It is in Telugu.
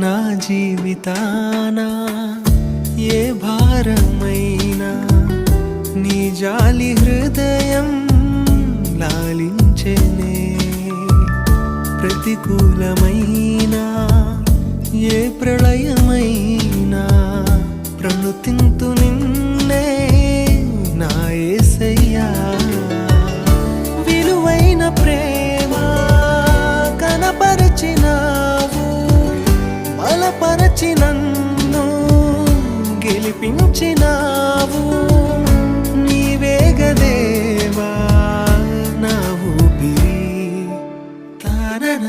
నా జీవితాన ఏ భారమైనా నీ జాలి హృదయం లాలించెనే. ప్రతికూలమైన ఏ ప్రళయమైనా ప్రణుతింతు నిన్నే నా యేసయ్యా. విలువైన ప్రేమ కనపరచినావు, బలపరచి నన్ను గెలిపించినావు. నీవేగదేవా నా ఊపిరి. తానన